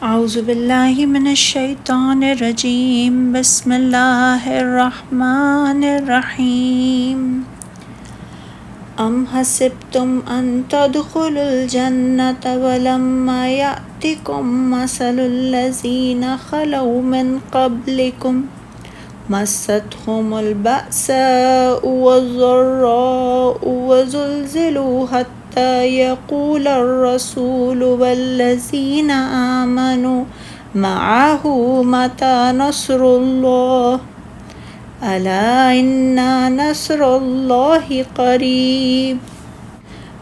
اعوذ باللہ من الشیطان الرجیم بسم اللہ الرحمن الرحیم ام حسبتم ان تدخلوا الجنة ولما یأتکم مثل الذین خلوا من قبلکم مستهم البأساء والضراء وزلزلوا حتى يقول الرسول والذين آمنوا معه متى نصر الله ألا إن نصر الله قریب۔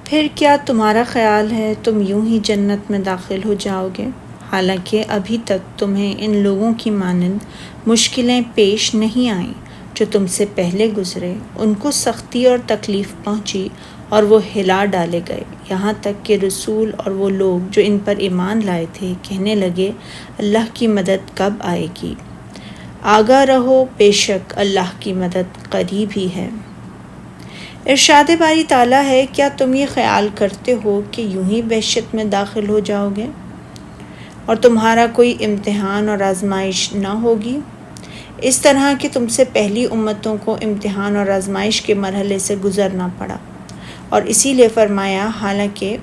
پھر کیا تمہارا خیال ہے تم یوں ہی جنت میں داخل ہو جاؤ گے، حالانکہ ابھی تک تمہیں ان لوگوں کی مانند مشکلیں پیش نہیں آئیں جو تم سے پہلے گزرے، ان کو سختی اور تکلیف پہنچی اور وہ ہلا ڈالے گئے، یہاں تک کہ رسول اور وہ لوگ جو ان پر ایمان لائے تھے کہنے لگے اللہ کی مدد کب آئے گی؟ آگاہ رہو، بے شک اللہ کی مدد قریب ہی ہے۔ ارشاد باری تعالیٰ ہے، کیا تم یہ خیال کرتے ہو کہ یوں ہی وحشت میں داخل ہو جاؤ گے اور تمہارا کوئی امتحان اور آزمائش نہ ہوگی؟ اس طرح کہ تم سے پہلی امتوں کو امتحان اور آزمائش کے مرحلے سے گزرنا پڑا، اور اسی لیے فرمایا حالانکہ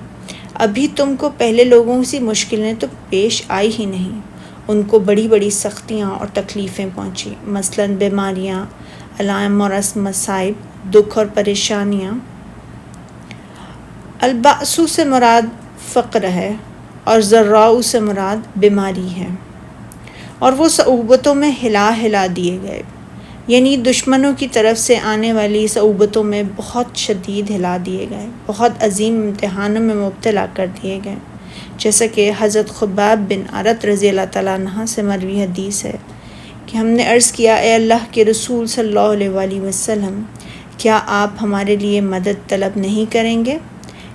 ابھی تم کو پہلے لوگوں سی مشکلیں تو پیش آئی ہی نہیں، ان کو بڑی بڑی سختیاں اور تکلیفیں پہنچی، مثلاً بیماریاں، علائم اور مصائب، دکھ اور پریشانیاں۔ البأس سے مراد فقر ہے اور ضراء سے مراد بیماری ہے، اور وہ صعوبتوں میں ہلا دیے گئے، یعنی دشمنوں کی طرف سے آنے والی صعوبتوں میں بہت شدید ہلا دیے گئے، بہت عظیم امتحانوں میں مبتلا کر دیے گئے، جیسا کہ حضرت خباب بن عرط رضی اللہ تعالیٰ عنہ سے مروی حدیث ہے کہ ہم نے عرض کیا، اے اللہ کے رسول صلی اللہ علیہ وآلہ وسلم، کیا آپ ہمارے لیے مدد طلب نہیں کریں گے؟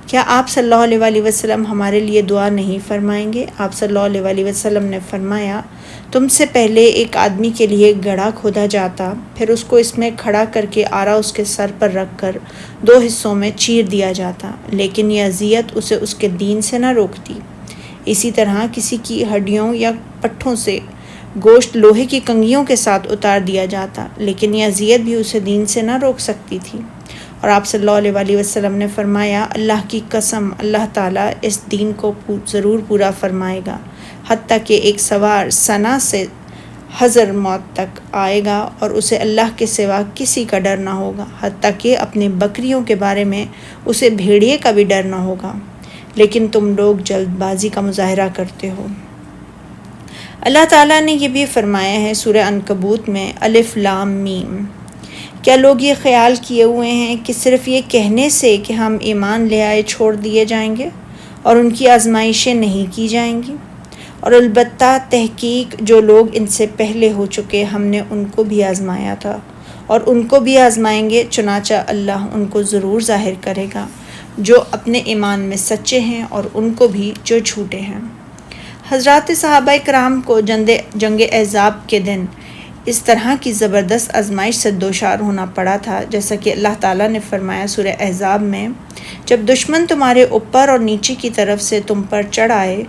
کیا آپ صلی اللہ علیہ وآلہ وسلم ہمارے لیے دعا نہیں فرمائیں گے؟ آپ صلی اللہ علیہ وآلہ وسلم نے فرمایا، تم سے پہلے ایک آدمی کے لیے گڑھا کھودا جاتا، پھر اس کو اس میں کھڑا کر کے آرا اس کے سر پر رکھ کر 2 حصوں میں چیر دیا جاتا، لیکن یہ اذیت اسے اس کے دین سے نہ روکتی۔ اسی طرح کسی کی ہڈیوں یا پٹھوں سے گوشت لوہے کی کنگھیوں کے ساتھ اتار دیا جاتا، لیکن یہ اذیت بھی اسے دین سے نہ روک سکتی تھی۔ اور آپ صلی اللہ علیہ وآلہ وسلم نے فرمایا، اللہ کی قسم، اللہ تعالیٰ اس دین کو ضرور پورا فرمائے گا، حتیٰ کہ ایک سوار ثنا سے حضر موت تک آئے گا اور اسے اللہ کے سوا کسی کا ڈر نہ ہوگا، حتیٰ کہ اپنے بکریوں کے بارے میں اسے بھیڑیے کا بھی ڈر نہ ہوگا، لیکن تم لوگ جلد بازی کا مظاہرہ کرتے ہو۔ اللہ تعالیٰ نے یہ بھی فرمایا ہے سورہ عنکبوت میں، الف لام میم، کیا لوگ یہ خیال کیے ہوئے ہیں کہ صرف یہ کہنے سے کہ ہم ایمان لے آئے چھوڑ دیے جائیں گے اور ان کی آزمائشیں نہیں کی جائیں گی؟ اور البتہ تحقیق جو لوگ ان سے پہلے ہو چکے ہم نے ان کو بھی آزمایا تھا اور ان کو بھی آزمائیں گے، چنانچہ اللہ ان کو ضرور ظاہر کرے گا جو اپنے ایمان میں سچے ہیں اور ان کو بھی جو جھوٹے ہیں۔ حضرات صحابہ کرام کو جنگ احزاب کے دن اس طرح کی زبردست آزمائش سے دوچار ہونا پڑا تھا، جیسا کہ اللہ تعالیٰ نے فرمایا سورہ احزاب میں، جب دشمن تمہارے اوپر اور نیچے کی طرف سے تم پر چڑھ آئے،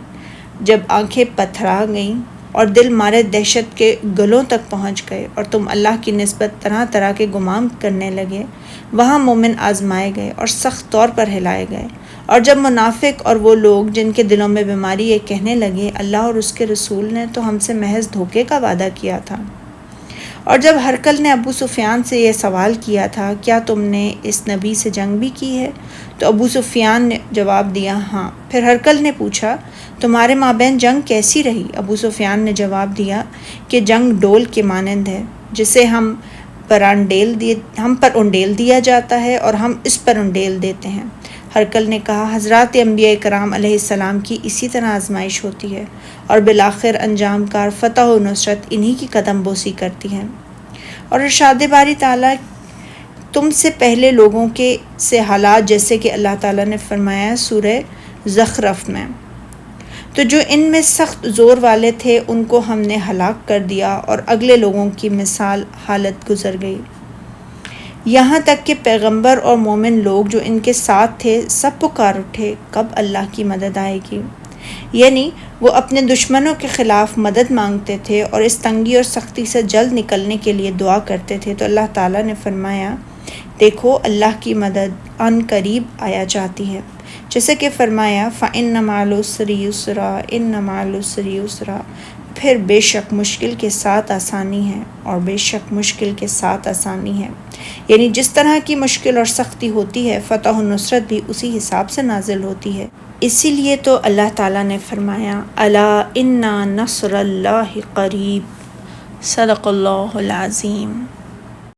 جب آنکھیں پتھرا گئیں اور دل مارے دہشت کے گلوں تک پہنچ گئے اور تم اللہ کی نسبت طرح طرح کے گمان کرنے لگے، وہاں مومن آزمائے گئے اور سخت طور پر ہلائے گئے۔ اور جب منافق اور وہ لوگ جن کے دلوں میں بیماری یہ کہنے لگے، اللہ اور اس کے رسول نے تو ہم سے محض دھوکے کا وعدہ کیا تھا۔ اور جب ہرقل نے ابو سفیان سے یہ سوال کیا تھا، کیا تم نے اس نبی سے جنگ بھی کی ہے؟ تو ابو سفیان نے جواب دیا، ہاں۔ پھر ہرقل نے پوچھا، تمہارے مابین جنگ کیسی رہی؟ ابو سفیان نے جواب دیا کہ جنگ ڈول کے مانند ہے، جسے ہم پر انڈیل دیا جاتا ہے اور ہم اس پر انڈیل دیتے ہیں۔ ہرقل نے کہا، حضرات انبیاء کرام علیہ السلام کی اسی طرح آزمائش ہوتی ہے اور بالآخر انجام کار فتح و نصرت انہی کی قدم بوسی کرتی ہے۔ اور ارشاد باری تعالیٰ، تم سے پہلے لوگوں کے سے حالات جیسے کہ اللہ تعالیٰ نے فرمایا سورہ زخرف میں، تو جو ان میں سخت زور والے تھے ان کو ہم نے ہلاک کر دیا اور اگلے لوگوں کی مثال حالت گزر گئی، یہاں تک کہ پیغمبر اور مومن لوگ جو ان کے ساتھ تھے سب پکار اٹھے، کب اللہ کی مدد آئے گی؟ یعنی وہ اپنے دشمنوں کے خلاف مدد مانگتے تھے اور اس تنگی اور سختی سے جلد نکلنے کے لیے دعا کرتے تھے، تو اللہ تعالیٰ نے فرمایا دیکھو اللہ کی مدد عن قریب آیا جاتی ہے، جیسے کہ فرمایا فَإِنَّ مَعَ الْعُسْرِ يُسْرًا إِنَّ مَعَ الْعُسْرِ يُسْرًا، پھر بے شک مشکل کے ساتھ آسانی ہے، اور بے شک مشکل کے ساتھ آسانی ہے۔ یعنی جس طرح کی مشکل اور سختی ہوتی ہے، فتح و نصرت بھی اسی حساب سے نازل ہوتی ہے۔ اسی لیے تو اللہ تعالیٰ نے فرمایا الا ان نصر اللہ قریب، صدق اللہ العظیم۔